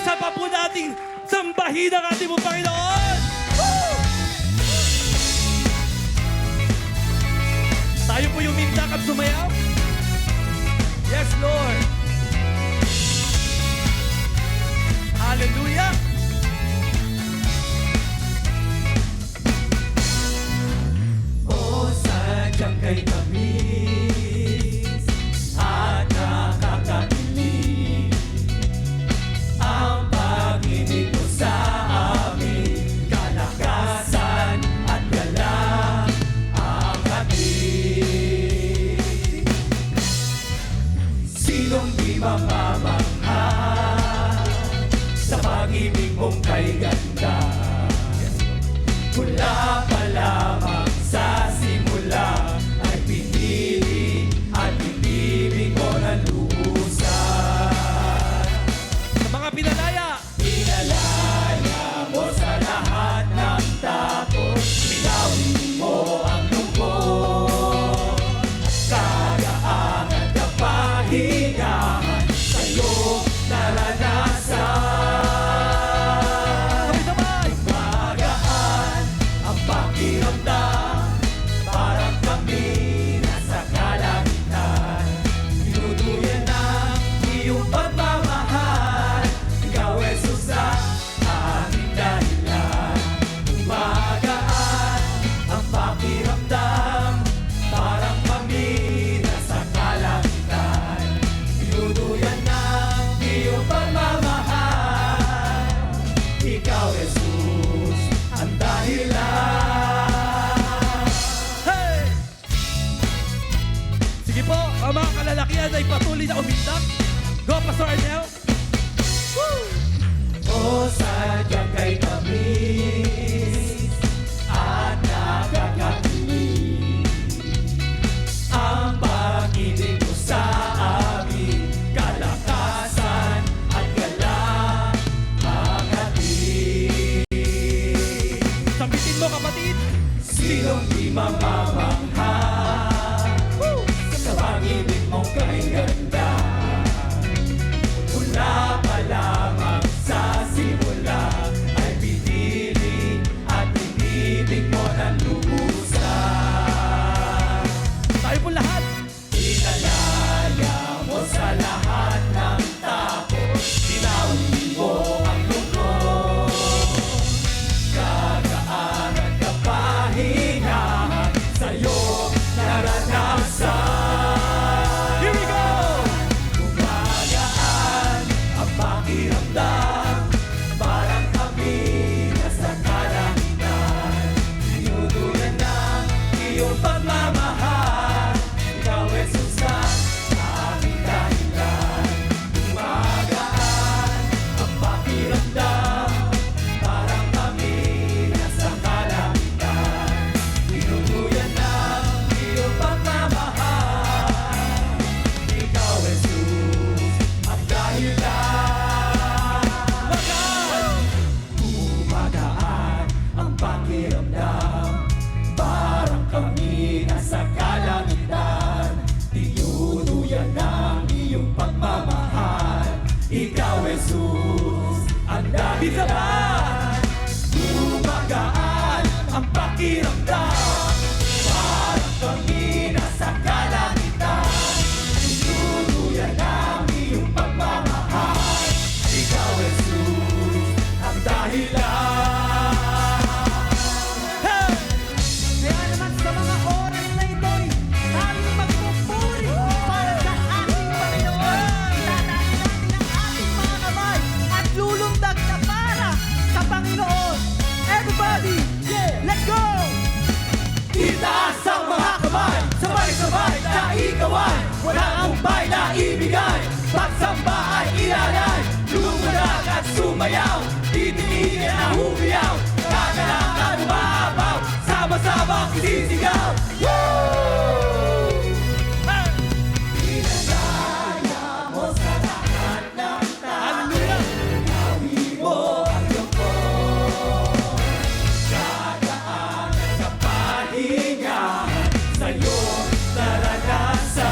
Isa pa po nating sambahin ang ating mong Panginoon. Woo! Tayo po yung mintak at sumayaw. Yes, Lord. Hallelujah. O sadyang kay tamis at nakakakilig ang pag-ibig mo sa amin, kalakasan at galak ang hatid. Sinong di mamamangha sa pag-ibig mong kay ganda? Mula pa lamang sa simula ay pinili at pinibig mo ng lubusan. Sa mga pinalaya, Pinalaya mo sa lahat ng takot, pinawin mo ang lungkot. Kagaan at kapahingahan sa'yo naranasan. sabay-sabay. Magaan ang pakiramdam, parang kami nasa kalangitan. Tinutuyan ng iyong pagmamahal, ikaw Jesus ang aming dahilan. Magaan ang pakiramdam, parang kami nasa kalangitan. Tinutuyan ng iyong pagmamahal, ikaw Jesus ang dahilan. Hey! Sige po, ang mga kalalakihan ay patuloy na umindak. Go, Pastor Arnel. Woo! O sadyang kay tamis at nakakakilig ang pag-ibig mo sa amin, kalakasan at galak ang hatid. Sambitin mo, kapatid. Sinong di mamamangha sa pag-ibig mong kay ganda? Mula pa lamang sa simula ay pinili at pinibig mo ng lubusan. Tayo po lahat. Pinalaya mo sa lahat ng takot, pinawin mo ang lungkot. Kagaan at kapahingahan sa'yo naranasan. Here we go! Gumagaan ang pakiramdam, parang kami nasa kalangitan. Tinutuyan ng iyong pagmamahal, ikaw Jesus ang aming dahilan. Gumagaan ang pakiramdam, parang kami nasa kalangitan. Tinutuyan ng iyong pagmamahal, ikaw Jesus ang dahilan. Gumagaan ang pakiramdam, parang kami nasa kalangitan. Tinutuyan ng iyong pagmamahal, ikaw Jesus ang dahilan. Gumagaan ang pakiramdam, parang kami nasa kalangitan. Tinutuyan ng iyong pagmamahal, ikaw Jesus ang dahilan. Hey! Kaya naman sa mga oras na ito'y tayo'y magpupuri para sa ating Panginoon. Itataas natin ang ating mga kamay at lulundag na para sa Panginoon. Everybody, let's go! Itaas ang mga kamay, sabay-sabay na ikawan. Walang humpay na ibigay, pagsamba ay ilalay. Lumulag at sumayaw, titigil na humiyaw. Kagalak at umahabaw, sama-sama isisigaw. Woo! Hey! Pinalaya mo sa lahat ng Hallelujah! Gawin mo ang lungkot. Kagaan at kapahingahan sa'yo naranasan.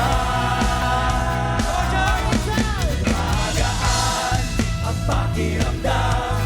Magaan ang pakiramdam